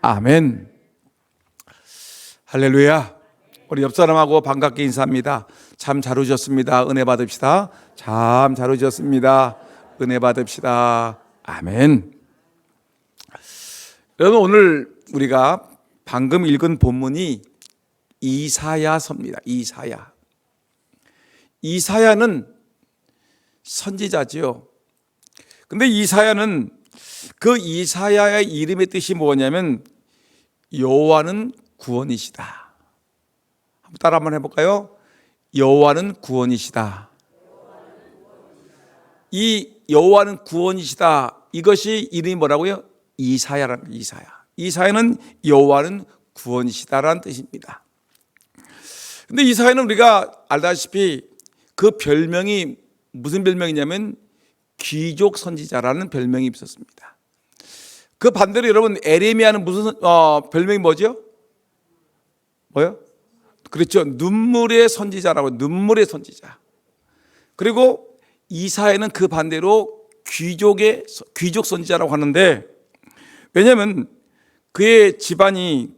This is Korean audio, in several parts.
아멘. 할렐루야. 우리 옆 사람하고 반갑게 인사합니다. 참 잘 오셨습니다. 은혜 받읍시다. 참 잘 오셨습니다. 은혜 받읍시다. 아멘. 여러분, 오늘 우리가 방금 읽은 본문이 이사야서입니다. 이사야는 선지자지요. 근데 이사야는 그 이사야의 이름의 뜻이 뭐냐면 여호와는 구원이시다. 한번 따라 한번 해볼까요? 여호와는 구원이시다. 이 여호와는 구원이시다. 이것이 이름이 뭐라고요? 이사야라는 거예요. 이사야는 여호와는 구원이시다라는 뜻입니다. 근데 이사야는 우리가 알다시피 그 별명이 무슨 별명이냐면 귀족 선지자라는 별명이 있었습니다. 그 반대로 여러분 에레미야는 무슨 별명이 뭐죠? 뭐요? 그렇죠. 눈물의 선지자라고. 눈물의 선지자. 그리고 이사야는 그 반대로 귀족 선지자라고 하는데, 왜냐하면 그의 집안이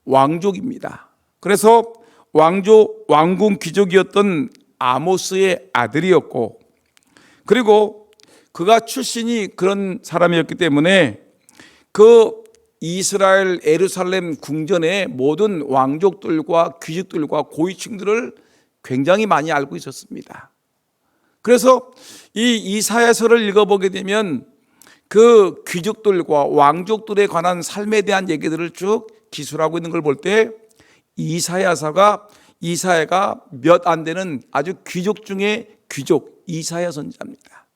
왕족입니다. 그래서 왕궁 귀족이었던 아모스의 아들이었고, 그리고 그가 출신이 그런 사람이었기 때문에 그 이스라엘 예루살렘 궁전의 모든 왕족들과 귀족들과 고위층들을 굉장히 많이 알고 있었습니다. 그래서 이 이사야서를 읽어보게 되면 그 귀족들과 왕족들에 관한 삶에 대한 얘기들을 쭉 기술하고 있는 걸 볼 때 이사야가 몇 안 되는 아주 귀족 중에 귀족 이사야 선지자입니다.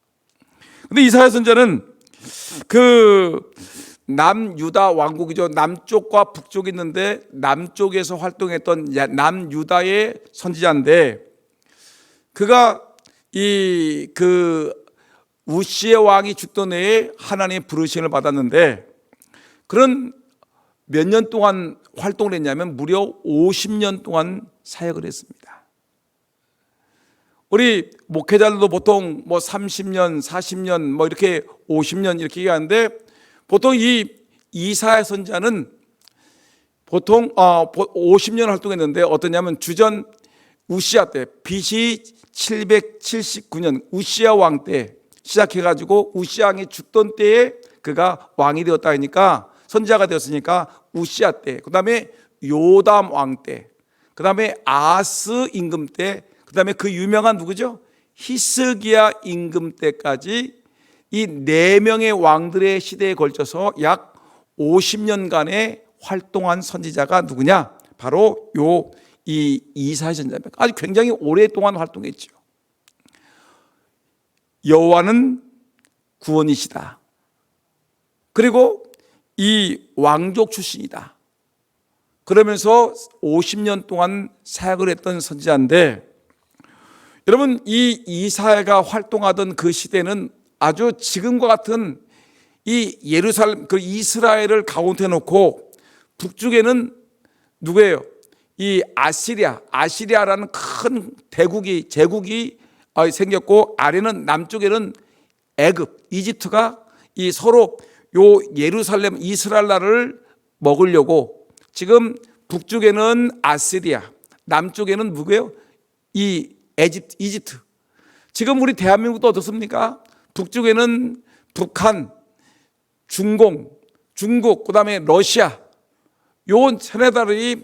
근데 이사야 선지자는 그 남유다 왕국이죠. 남쪽과 북쪽이 있는데 남쪽에서 활동했던 남유다의 선지자인데, 그가 그 우시의 왕이 죽던 해에 하나님의 부르심을 받았는데, 그런 몇 년 동안 활동을 했냐면 무려 50년 동안 사역을 했습니다. 우리 목회자들도 보통 30년, 40년, 이렇게 50년 이렇게 얘기하는데, 보통 이 이사야 선지자는 보통 50년 활동했는데, 어떠냐면 주전 우시야 때 BC 779년 우시야 왕 때 시작해가지고 우시야 왕이 죽던 때에 그가 왕이 되었다 하니까, 선지자가 되었으니까 우시야 때, 그 다음에 요담 왕 때, 그 다음에 아하스 임금 때, 그 다음에 그 유명한 누구죠? 히스기야 임금 때까지 이 4명의 왕들의 시대에 걸쳐서 약 50년간의 활동한 선지자가 누구냐? 바로 이 이사야 선지자입니다. 아주 굉장히 오랫동안 활동했죠. 여호와는 구원이시다. 그리고 이 왕족 출신이다. 그러면서 50년 동안 사역을 했던 선지자인데, 여러분 이 이사야가 활동하던 그 시대는 아주 지금과 같은 이 예루살렘, 그 이스라엘을 가운데 놓고 북쪽에는 누구예요? 이 아시리아라는 큰 제국이 생겼고, 아래는 남쪽에는 애굽, 이집트가 이 서로 요 예루살렘 이스라엘 나라를 먹으려고, 지금 북쪽에는 아시리아, 남쪽에는 누구예요? 이 이집트. 지금 우리 대한민국도 어떻습니까? 북쪽에는 북한, 중국, 그다음에 러시아, 요 세네들이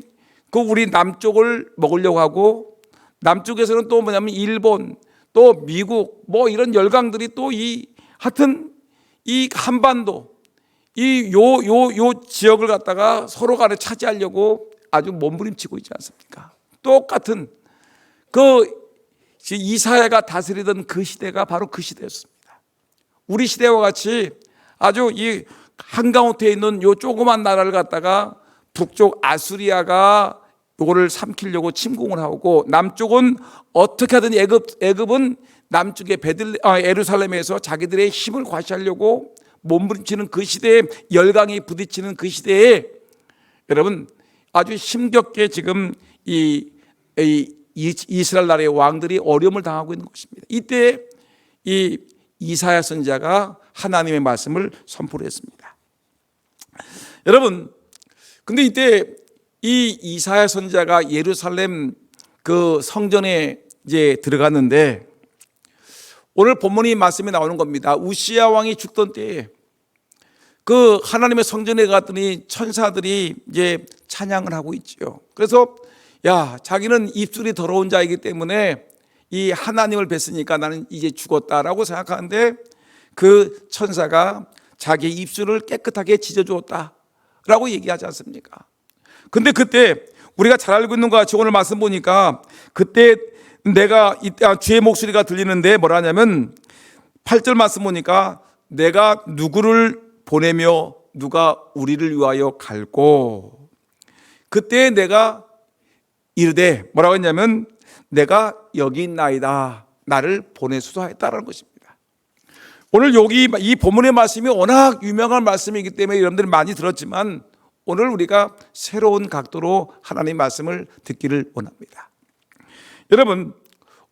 그 우리 남쪽을 먹으려고 하고, 남쪽에서는 또 뭐냐면 일본, 또 미국, 이런 열강들이 또 하여튼 이 한반도, 요 지역을 갖다가 서로 간에 차지하려고 아주 몸부림치고 있지 않습니까? 똑같은 그 이사야가 다스리던 그 시대가 바로 그 시대였습니다. 우리 시대와 같이 아주 이 한가운데에 있는 요 조그만 나라를 갖다가 북쪽 아수리아가 요거를 삼키려고 침공을 하고, 남쪽은 어떻게 하든 애굽은 남쪽의 예루살렘에서 자기들의 힘을 과시하려고 몸부림치는 그 시대에, 열강이 부딪히는 그 시대에 여러분 아주 힘겹게 지금 이 이스라엘 나라의 왕들이 어려움을 당하고 있는 것입니다. 이때 이 이사야 선지자가 하나님의 말씀을 선포를 했습니다. 여러분 근데 이때 이 이사야 선지자가 예루살렘 그 성전에 이제 들어갔는데, 오늘 본문이 말씀이 나오는 겁니다. 우시야 왕이 죽던 때에 그 하나님의 성전에 갔더니 천사들이 이제 찬양을 하고 있지요. 그래서 자기는 입술이 더러운 자이기 때문에 이 하나님을 뵀으니까 나는 이제 죽었다라고 생각하는데, 그 천사가 자기 입술을 깨끗하게 찢어주었다라고 얘기하지 않습니까? 근데 그때 우리가 잘 알고 있는 것 같이 오늘 말씀 보니까, 그때 내가 이때 주의 목소리가 들리는데 뭐라 하냐면 8절 말씀 보니까, 내가 누구를 보내며 누가 우리를 위하여 갈고, 그때 내가 이르되 뭐라고 했냐면, 내가 여기 있나이다, 나를 보내소서 했다라는 것입니다. 오늘 여기 이 본문의 말씀이 워낙 유명한 말씀이기 때문에 여러분들이 많이 들었지만, 오늘 우리가 새로운 각도로 하나님의 말씀을 듣기를 원합니다. 여러분,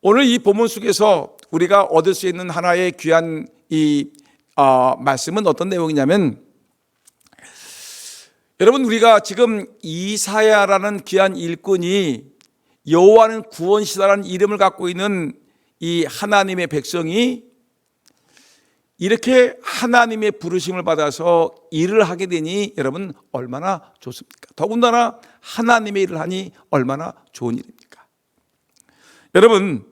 오늘 이 본문 속에서 우리가 얻을 수 있는 하나의 귀한 이 말씀은 어떤 내용이냐면, 여러분, 우리가 지금 이사야라는 귀한 일꾼이 여호와는 구원시다라는 이름을 갖고 있는 이 하나님의 백성이 이렇게 하나님의 부르심을 받아서 일을 하게 되니 여러분 얼마나 좋습니까? 더군다나 하나님의 일을 하니 얼마나 좋은 일입니까? 여러분,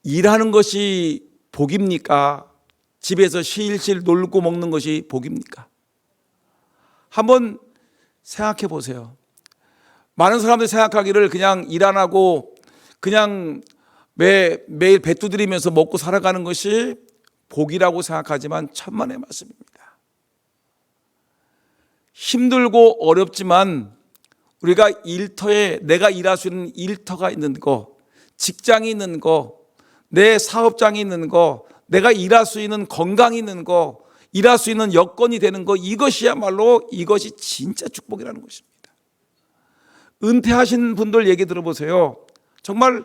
일하는 것이 복입니까? 집에서 실실 놀고 먹는 것이 복입니까? 한번 생각해 보세요. 많은 사람들이 생각하기를 그냥 일 안 하고 그냥 매일 배 두드리면서 먹고 살아가는 것이 복이라고 생각하지만 천만의 말씀입니다. 힘들고 어렵지만 우리가 일터에, 내가 일할 수 있는 일터가 있는 거, 직장이 있는 거, 내 사업장이 있는 거, 내가 일할 수 있는 건강이 있는 거, 일할 수 있는 여건이 되는 거, 이것이야말로 이것이 진짜 축복이라는 것입니다. 은퇴하신 분들 얘기 들어보세요. 정말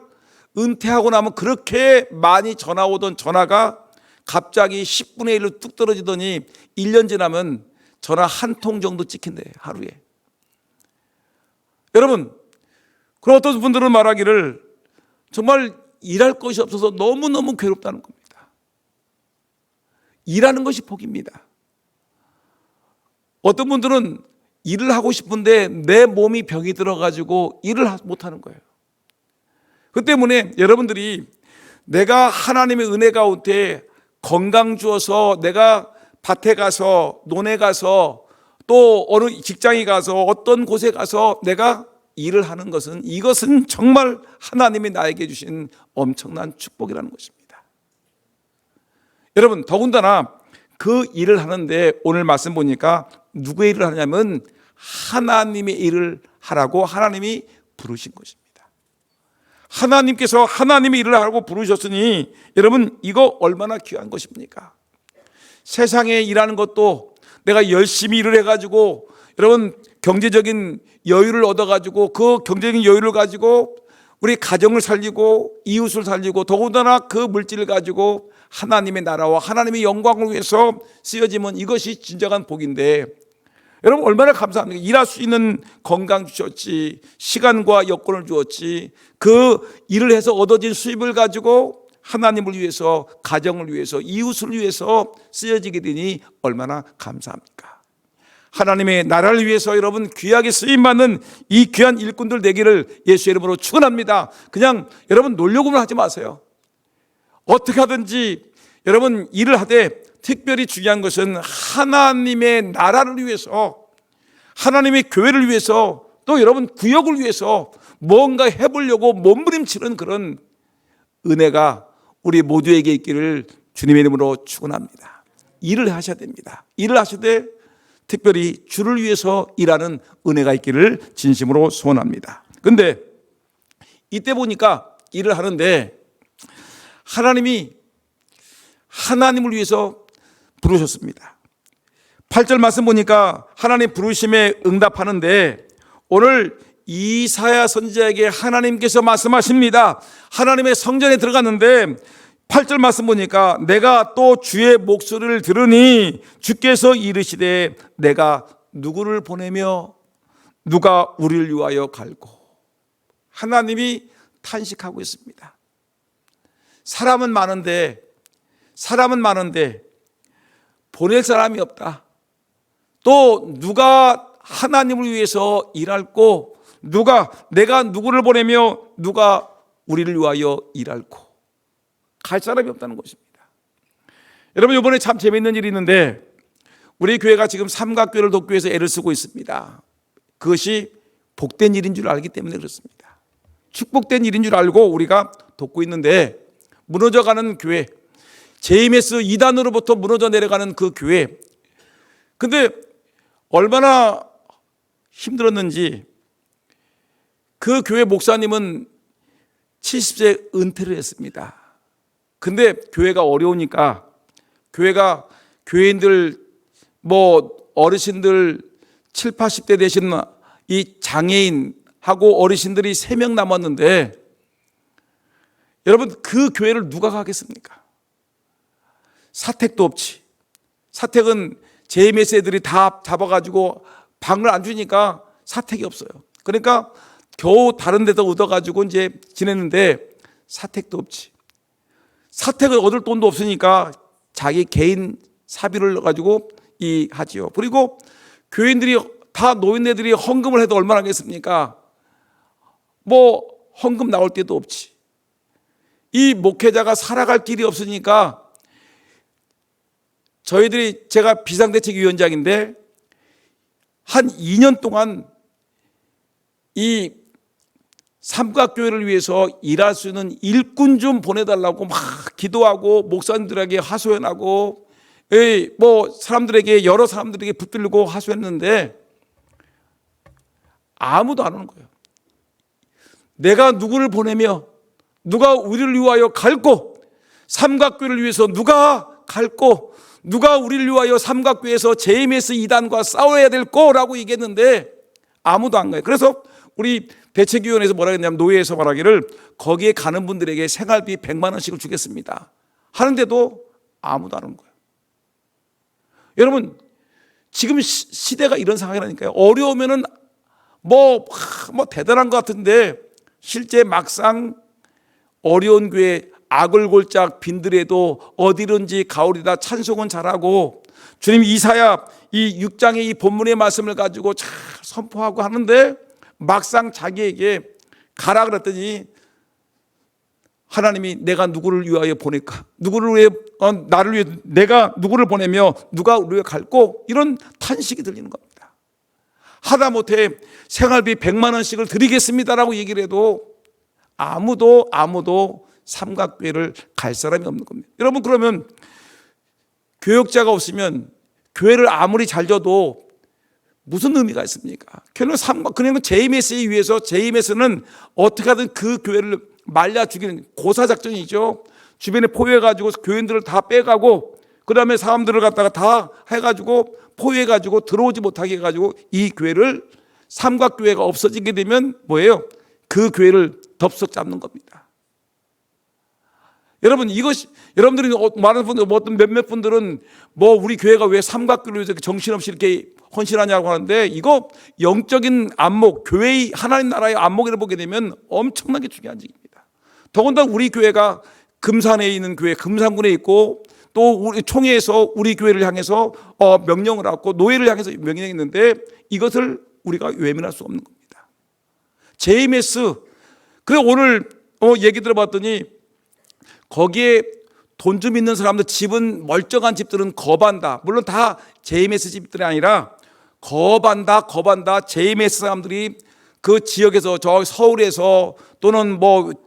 은퇴하고 나면 그렇게 많이 전화 오던 전화가 갑자기 10분의 1로 뚝 떨어지더니 1년 지나면 전화 한 통 정도 찍힌대, 하루에. 여러분, 그럼 어떤 분들은 말하기를 정말 일할 것이 없어서 너무너무 괴롭다는 겁니다. 일하는 것이 복입니다. 어떤 분들은 일을 하고 싶은데 내 몸이 병이 들어가지고 일을 못하는 거예요. 그 때문에 여러분들이 내가 하나님의 은혜 가운데 건강 주어서 내가 밭에 가서 논에 가서 또 어느 직장에 가서 어떤 곳에 가서 내가 일을 하는 것은, 이것은 정말 하나님이 나에게 주신 엄청난 축복이라는 것입니다. 여러분, 더군다나 그 일을 하는데 오늘 말씀 보니까 누구의 일을 하냐면 하나님의 일을 하라고 하나님이 부르신 것입니다. 하나님께서 하나님의 일을 하라고 부르셨으니 여러분, 이거 얼마나 귀한 것입니까? 세상에 일하는 것도 내가 열심히 일을 해가지고 여러분 경제적인 여유를 얻어가지고 그 경제적인 여유를 가지고 우리 가정을 살리고 이웃을 살리고 더군다나 그 물질을 가지고 하나님의 나라와 하나님의 영광을 위해서 쓰여지면 이것이 진정한 복인데, 여러분 얼마나 감사합니까? 일할 수 있는 건강 주셨지, 시간과 여건을 주었지, 그 일을 해서 얻어진 수입을 가지고 하나님을 위해서, 가정을 위해서, 이웃을 위해서 쓰여지게 되니 얼마나 감사합니까? 하나님의 나라를 위해서 여러분 귀하게 쓰임받는 이 귀한 일꾼들 되기를 예수의 이름으로 축원합니다. 그냥 여러분 놀려고만 하지 마세요. 어떻게 하든지 여러분 일을 하되 특별히 중요한 것은 하나님의 나라를 위해서, 하나님의 교회를 위해서, 또 여러분 구역을 위해서 뭔가 해보려고 몸부림치는 그런 은혜가 우리 모두에게 있기를 주님의 이름으로 축원합니다. 일을 하셔야 됩니다. 일을 하시되 특별히 주를 위해서 일하는 은혜가 있기를 진심으로 소원합니다. 그런데 이때 보니까 일을 하는데 하나님이 하나님을 위해서 부르셨습니다. 8절 말씀 보니까 하나님 부르심에 응답하는데, 오늘 이사야 선지자에게 하나님께서 말씀하십니다. 하나님의 성전에 들어갔는데 8절 말씀 보니까 내가 또 주의 목소리를 들으니 주께서 이르시되 내가 누구를 보내며 누가 우리를 위하여 갈고. 하나님이 탄식하고 있습니다. 사람은 많은데 보낼 사람이 없다. 또 누가 하나님을 위해서 일할고, 내가 누구를 보내며 누가 우리를 위하여 일할고. 갈 사람이 없다는 것입니다. 여러분, 이번에 참 재미있는 일이 있는데, 우리 교회가 지금 삼각교회를 돕기 위해서 애를 쓰고 있습니다. 그것이 복된 일인 줄 알기 때문에 그렇습니다. 축복된 일인 줄 알고 우리가 돕고 있는데, 무너져가는 교회, JMS 2단으로부터 무너져 내려가는 그 교회. 근데 얼마나 힘들었는지, 그 교회 목사님은 70세 은퇴를 했습니다. 근데 교회가 어려우니까, 교회인들, 어르신들 7, 80대 되신 이 장애인하고 어르신들이 3명 남았는데, 여러분, 그 교회를 누가 가겠습니까? 사택도 없지. 사택은 JMS 애들이 다 잡아가지고 방을 안 주니까 사택이 없어요. 그러니까 겨우 다른 데서 얻어가지고 이제 지냈는데, 사택도 없지. 사택을 얻을 돈도 없으니까 자기 개인 사비를 넣어가지고 하지요. 그리고 교인들이 다 노인네들이 헌금을 해도 얼마나 하겠습니까? 헌금 나올 때도 없지. 이 목회자가 살아갈 길이 없으니까, 제가 비상대책위원장인데 한 2년 동안 이 삼각교회를 위해서 일할 수 있는 일꾼 좀 보내달라고 막 기도하고 목사님들에게 하소연하고, 여러 사람들에게 붙들고 하소연했는데 아무도 안 오는 거예요. 내가 누구를 보내며 누가 우리를 위하여 갈고, 삼각교회를 위해서 누가 갈고, 누가 우리를 위하여 삼각교회에서 JMS 2단과 싸워야 될 거라고 얘기했는데 아무도 안 가요. 그래서 우리 대책위원회에서 뭐라 했냐면, 노예에서 말하기를 거기에 가는 분들에게 생활비 100만 원씩을 주겠습니다 하는데도 아무도 안 오는 거예요. 여러분, 지금 시대가 이런 상황이라니까요. 어려우면은 대단한 것 같은데, 실제 막상 어려운 교회 아글골짝 빈들에도 어디든지 가오리다 찬송은 잘하고, 주님 이사야 이 6장의 이 본문의 말씀을 가지고 잘 선포하고 하는데, 막상 자기에게 가라 그랬더니 하나님이 내가 누구를 위하여 보낼까? 나를 위해 내가 누구를 보내며 누가 우리를 갈고? 이런 탄식이 들리는 겁니다. 하다못해 생활비 100만 원씩을 드리겠습니다라고 얘기를 해도 아무도 삼각교회를 갈 사람이 없는 겁니다. 여러분, 그러면 교역자가 없으면 교회를 아무리 잘 져도 무슨 의미가 있습니까? 그냥 JMS에 의해서, JMS는 어떻게 하든 그 교회를 말려 죽이는 고사작전이죠. 주변에 포위해가지고 교인들을 다 빼가고, 그 다음에 사람들을 갖다가 다 해가지고 포위해가지고 들어오지 못하게 해가지고 이 교회를, 삼각교회가 없어지게 되면 뭐예요? 그 교회를 덥석 잡는 겁니다. 여러분, 여러분들이 많은 분들, 몇몇 분들은 우리 교회가 왜 삼각교회로 이렇게 정신없이 이렇게 헌신하냐고 하는데, 이거 영적인 안목, 교회의 하나님 나라의 안목을 보게 되면 엄청나게 중요한 얘기입니다. 더군다나 우리 교회가 금산에 있는 교회, 금산군에 있고, 또 우리 총회에서 우리 교회를 향해서 명령을 하고, 노예를 향해서 명령했는데, 이것을 우리가 외면할 수 없는 겁니다. JMS, 그래 오늘 얘기 들어봤더니 거기에 돈 좀 있는 사람들, 집은 멀쩡한 집들은 거반다. 물론 다 JMS 집들이 아니라 거반다 JMS 사람들이 그 지역에서, 저 서울에서 또는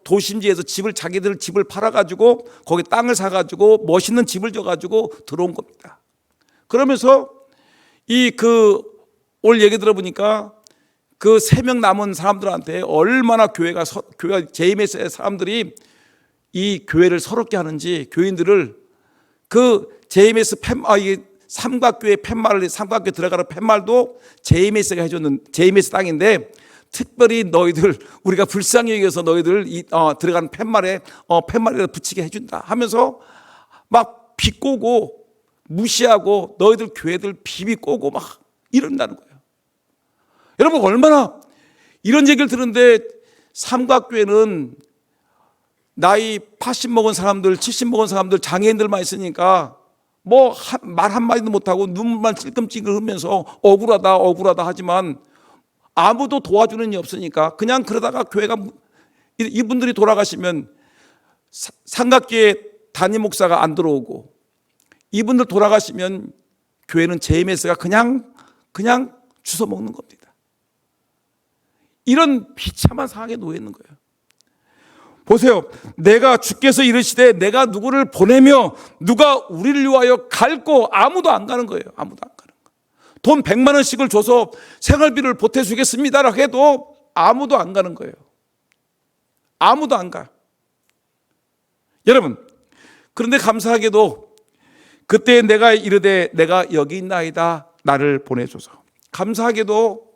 도심지에서 자기들 집을 팔아가지고 거기 땅을 사가지고 멋있는 집을 줘가지고 들어온 겁니다. 그러면서 오늘 얘기 들어보니까 그 3명 남은 사람들한테 얼마나 교회가 JMS의 사람들이 이 교회를 서럽게 하는지, 교인들을 JMS 삼각교회 삼각교회 들어가는 팻말도 JMS가 해줬는, JMS 땅인데 특별히 너희들, 우리가 불쌍히 여겨서 너희들 들어가는 팻말에 붙이게 해준다 하면서 막 비꼬고 무시하고, 너희들 교회들 비비꼬고 막 이런다는 거예요. 여러분, 얼마나 이런 얘기를 들은데 삼각교회는 나이 80 먹은 사람들, 70 먹은 사람들, 장애인들만 있으니까 뭐 말 한마디도 못하고 눈물만 찔끔찔끔 흘면서 억울하다 하지만 아무도 도와주는 이 없으니까 그냥 그러다가 교회가, 이분들이 돌아가시면 삼각교회 담임 목사가 안 들어오고 이분들 돌아가시면 교회는 JMS가 그냥 주워 먹는 겁니다. 이런 비참한 상황에 놓여 있는 거예요. 보세요. 내가 주께서 이르시되 내가 누구를 보내며 누가 우리를 위하여 갈고, 아무도 안 가는 거예요. 아무도 안 가는 거예요. 돈 100만 원씩을 줘서 생활비를 보태주겠습니다라고 해도 아무도 안 가는 거예요. 아무도 안 가요. 여러분, 그런데 감사하게도 그때 내가 이르되 내가 여기 있나이다, 나를 보내소서. 감사하게도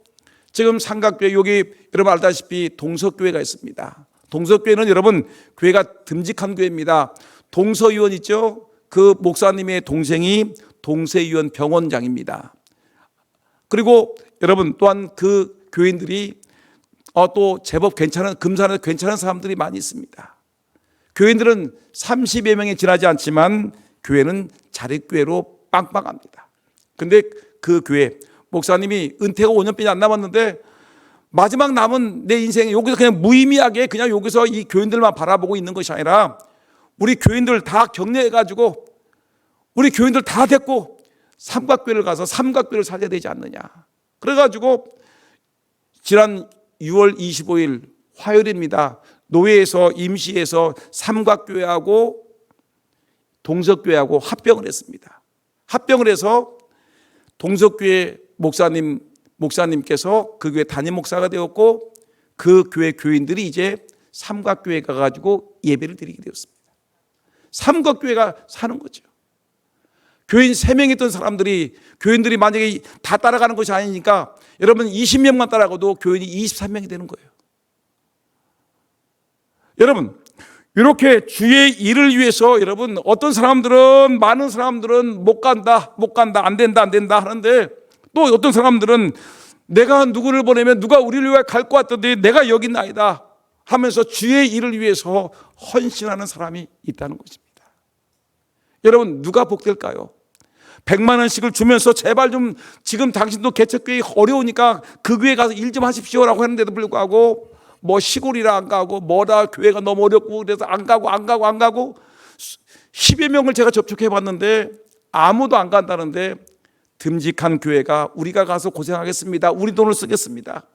지금 삼각교회, 여기 여러분 알다시피 동서교회가 있습니다. 동서교회는 여러분 교회가 듬직한 교회입니다. 동서위원 있죠? 그 목사님의 동생이 동서위원 병원장입니다. 그리고 여러분 또한 그 교인들이 또 제법 괜찮은, 금산에 괜찮은 사람들이 많이 있습니다. 교인들은 30여 명이 지나지 않지만 교회는 자립교회로 빵빵합니다. 근데 그 교회 목사님이 은퇴가 5년밖에 안 남았는데 마지막 남은 내 인생에 여기서 그냥 무의미하게 그냥 여기서 이 교인들만 바라보고 있는 것이 아니라 우리 교인들 다 격려해가지고 우리 교인들 다 됐고 삼각교회를 가서 삼각교회를 살려야 되지 않느냐. 그래가지고 지난 6월 25일 화요일입니다. 노회에서 임시에서 삼각교회하고 동서교회하고 합병을 했습니다. 합병을 해서 동서교회 목사님께서 그 교회 담임 목사가 되었고 그 교회 교인들이 이제 삼각교회 가가지고 예배를 드리게 되었습니다. 삼각교회가 사는 거죠. 교인 3명 있던 사람들이, 교인들이 만약에 다 따라가는 것이 아니니까 여러분 20명만 따라가도 교인이 23명이 되는 거예요. 여러분, 이렇게 주의 일을 위해서 여러분 어떤 사람들은, 많은 사람들은 못 간다, 안 된다 하는데 또 어떤 사람들은 내가 누구를 보내면 누가 우리를 위해 갈 것 같던데 내가 여기 있나이다 하면서 주의 일을 위해서 헌신하는 사람이 있다는 것입니다. 여러분, 누가 복될까요? 100만 원씩을 주면서 제발 좀, 지금 당신도 개척교회 어려우니까 그 교회 가서 일 좀 하십시오라고 했는데도 불구하고 뭐 시골이라 안 가고 뭐다 교회가 너무 어렵고 그래서 안 가고 10여 명을 제가 접촉해 봤는데 아무도 안 간다는데, 듬직한 교회가 우리가 가서 고생하겠습니다, 우리 돈을 쓰겠습니다,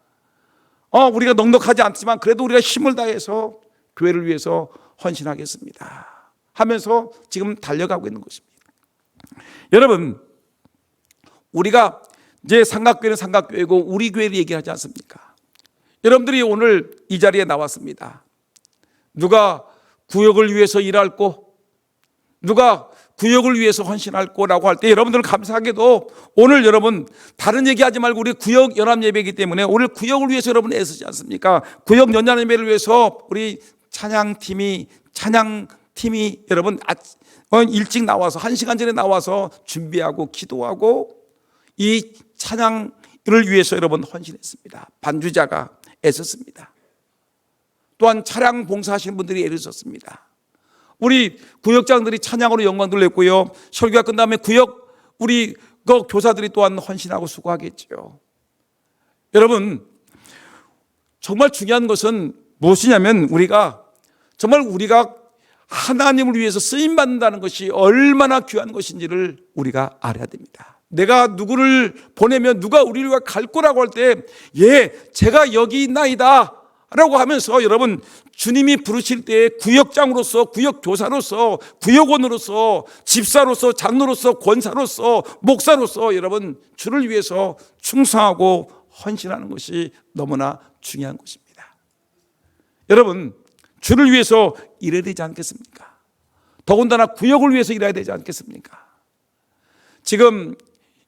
우리가 넉넉하지 않지만 그래도 우리가 힘을 다해서 교회를 위해서 헌신하겠습니다 하면서 지금 달려가고 있는 것입니다. 여러분, 우리가 이제 삼각교회는 삼각교회고 우리 교회를 얘기하지 않습니까? 여러분들이 오늘 이 자리에 나왔습니다. 누가 구역을 위해서 일할 거, 누가 구역을 위해서 헌신할 거라고 할 때 여러분들은 감사하게도 오늘 여러분 다른 얘기하지 말고 우리 구역 연합 예배이기 때문에 오늘 구역을 위해서 여러분 애쓰지 않습니까? 구역 연합 예배를 위해서 우리 찬양팀이 여러분 일찍 나와서 1시간 전에 나와서 준비하고 기도하고 이 찬양을 위해서 여러분 헌신했습니다. 반주자가 애썼습니다. 또한 차량 봉사하시는 분들이 애를 썼습니다. 우리 구역장들이 찬양으로 영광 돌렸고요. 설교가 끝나면 구역 우리 그 교사들이 또한 헌신하고 수고하겠죠. 여러분, 정말 중요한 것은 무엇이냐면 우리가 하나님을 위해서 쓰임 받는다는 것이 얼마나 귀한 것인지를 우리가 알아야 됩니다. 내가 누구를 보내면 누가 우리를 위해 갈 거라고 할 때, 제가 여기 있나이다 라고 하면서 여러분 주님이 부르실 때 구역장으로서, 구역교사로서, 구역원으로서, 집사로서, 장로로서, 권사로서, 목사로서 여러분 주를 위해서 충성하고 헌신하는 것이 너무나 중요한 것입니다. 여러분, 주를 위해서 일해야 되지 않겠습니까? 더군다나 구역을 위해서 일해야 되지 않겠습니까? 지금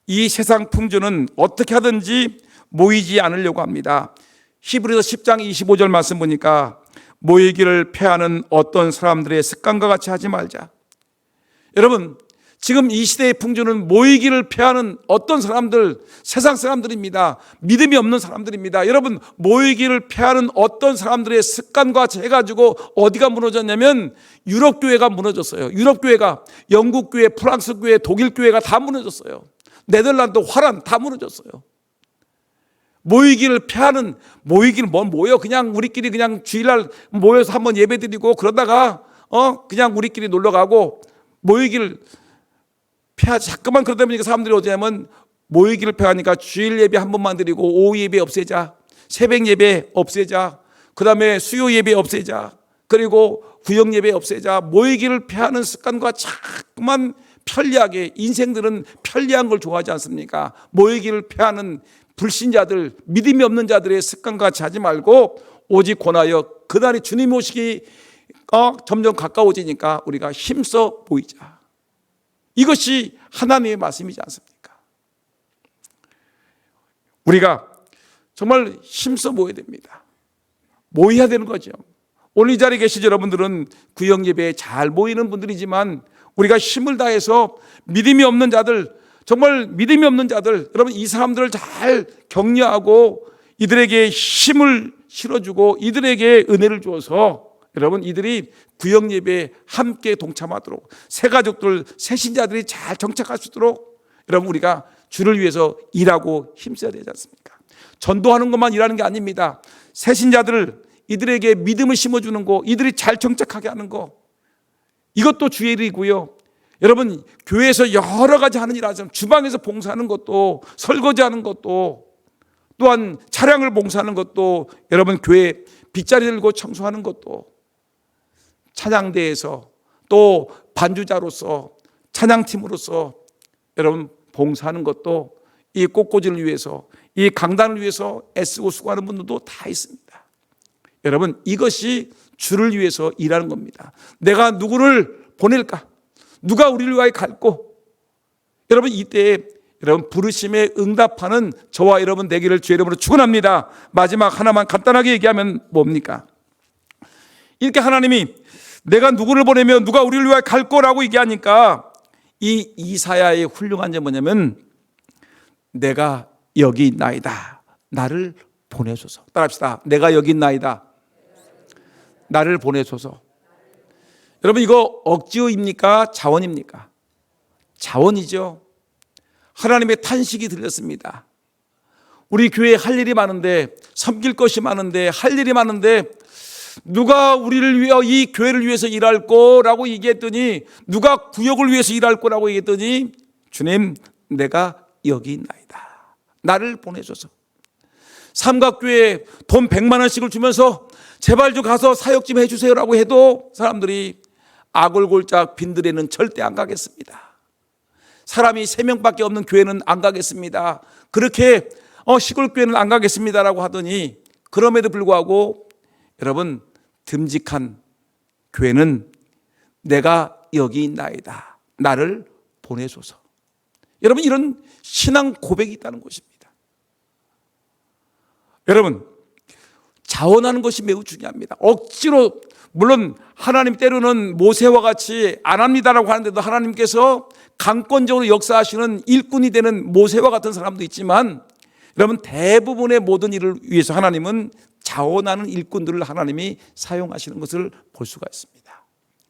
이 세상 풍조는 어떻게 하든지 모이지 않으려고 합니다. 히브리서 10장 25절 말씀 보니까 모이기를 패하는 어떤 사람들의 습관과 같이 하지 말자. 여러분, 지금 이 시대의 풍조는 모이기를 피하는 어떤 사람들, 세상 사람들입니다. 믿음이 없는 사람들입니다. 여러분, 모이기를 피하는 어떤 사람들의 습관과 해가지고 어디가 무너졌냐면 유럽 교회가 무너졌어요. 유럽 교회가, 영국 교회, 프랑스 교회, 독일 교회가 다 무너졌어요. 네덜란드, 화란 다 무너졌어요. 모이기를 피하는, 모이기는 뭘 모여? 그냥 우리끼리 그냥 주일날 모여서 한번 예배드리고 그러다가 그냥 우리끼리 놀러 가고 모이기를 피하지. 자꾸만 그러다 보니까 사람들이 어디냐면 모이기를 피하니까 주일 예배 한 번만 드리고 오후 예배 없애자, 새벽 예배 없애자, 그 다음에 수요 예배 없애자, 그리고 구역 예배 없애자. 모이기를 피하는 습관과 자꾸만 편리하게, 인생들은 편리한 걸 좋아하지 않습니까? 모이기를 피하는 불신자들, 믿음이 없는 자들의 습관과 같이 하지 말고 오직 권하여 그날이 주님 오시기 점점 가까워지니까 우리가 힘써 모이자. 이것이 하나님의 말씀이지 않습니까? 우리가 정말 힘써 모여야 됩니다. 모여야 되는 거죠. 오늘 이 자리에 계신 여러분들은 구역 예배에 잘 모이는 분들이지만 우리가 힘을 다해서 믿음이 없는 자들, 정말 믿음이 없는 자들, 여러분 이 사람들을 잘 격려하고 이들에게 힘을 실어주고 이들에게 은혜를 주어서 여러분 이들이 구역 예배에 함께 동참하도록, 새 가족들, 새 신자들이 잘 정착할 수 있도록 여러분 우리가 주를 위해서 일하고 힘써야 되지 않습니까? 전도하는 것만 일하는 게 아닙니다. 새 신자들을, 이들에게 믿음을 심어주는 거, 이들이 잘 정착하게 하는 거, 이것도 주의 일이고요. 여러분 교회에서 여러 가지 하는 일 하죠. 주방에서 봉사하는 것도, 설거지하는 것도, 또한 차량을 봉사하는 것도, 여러분 교회 빗자리 들고 청소하는 것도, 찬양대에서 또 반주자로서 찬양팀으로서 여러분 봉사하는 것도, 이 꽃꽂이를 위해서, 이 강단을 위해서 애쓰고 수고하는 분들도 다 있습니다. 여러분 이것이 주를 위해서 일하는 겁니다. 내가 누구를 보낼까? 누가 우리를 위하여 갈고? 여러분 이때에 여러분 부르심에 응답하는 저와 여러분 되기를 주의 이름으로 축원합니다. 마지막 하나만 간단하게 얘기하면 뭡니까? 이렇게 하나님이 내가 누구를 보내면 누가 우리를 위하여 갈 거라고 얘기하니까 이 이사야의 훌륭한 점은 뭐냐면 내가 여기 있나이다, 나를 보내소서. 따라합시다. 내가 여기 있나이다, 나를 보내소서. 여러분 이거 억지어입니까? 자원입니까? 자원이죠. 하나님의 탄식이 들렸습니다. 우리 교회에 할 일이 많은데, 섬길 것이 많은데, 할 일이 많은데 누가 우리를 위해, 이 교회를 위해서 일할 거라고 얘기했더니, 누가 구역을 위해서 일할 거라고 얘기했더니 주님 내가 여기 있나이다, 나를 보내소서. 삼각교회에 돈 100만 원씩을 주면서 제발 좀 가서 사역 좀 해주세요라고 해도 사람들이 아골골짝 빈들에는 절대 안 가겠습니다. 사람이 3명밖에 없는 교회는 안 가겠습니다. 그렇게 시골 교회는 안 가겠습니다라고 하더니, 그럼에도 불구하고 여러분 듬직한 교회는 내가 여기 있나이다, 나를 보내소서. 여러분 이런 신앙 고백이 있다는 것입니다. 여러분 자원하는 것이 매우 중요합니다. 억지로, 물론 하나님 때로는 모세와 같이 안 합니다라고 하는데도 하나님께서 강권적으로 역사하시는 일꾼이 되는 모세와 같은 사람도 있지만, 여러분 대부분의 모든 일을 위해서 하나님은 자원하는 일꾼들을 하나님이 사용하시는 것을 볼 수가 있습니다.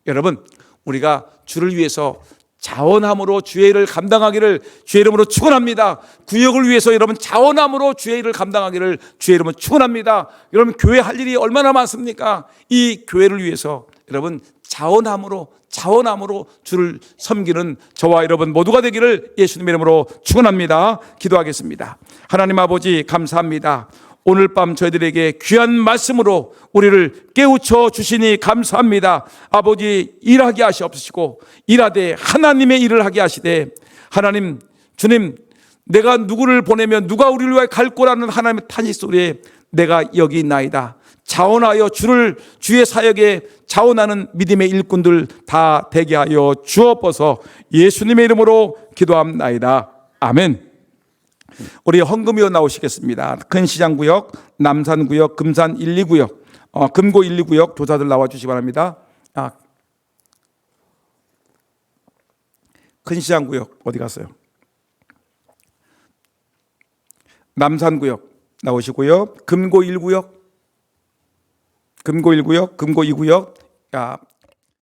여러분 우리가 주를 위해서 자원함으로 주의 일을 감당하기를 주의 이름으로 축원합니다. 구역을 위해서 여러분 자원함으로 주의 일을 감당하기를 주의 이름으로 축원합니다. 여러분 교회 할 일이 얼마나 많습니까? 이 교회를 위해서 여러분 자원함으로 주를 섬기는 저와 여러분 모두가 되기를 예수님 이름으로 축원합니다. 기도하겠습니다. 하나님 아버지 감사합니다. 오늘 밤 저희들에게 귀한 말씀으로 우리를 깨우쳐 주시니 감사합니다. 아버지 일하게 하시옵시고 일하되 하나님의 일을 하게 하시되, 하나님 주님 내가 누구를 보내면 누가 우리를 위하여 갈 거라는 하나님의 탄식 소리에 내가 여기 있나이다, 자원하여 주의 사역에 자원하는 믿음의 일꾼들 다 되게 하여 주옵소서. 예수님의 이름으로 기도합나이다. 아멘. 우리 헌금위원 나오시겠습니다. 큰시장구역, 남산구역, 금산 1, 2구역, 금고 1, 2구역 조사들 나와 주시기 바랍니다. 큰 시장 구역 어디 갔어요? 남산구역 나오시고요. 금고 1구역, 금고 1구역, 금고 2구역. 야,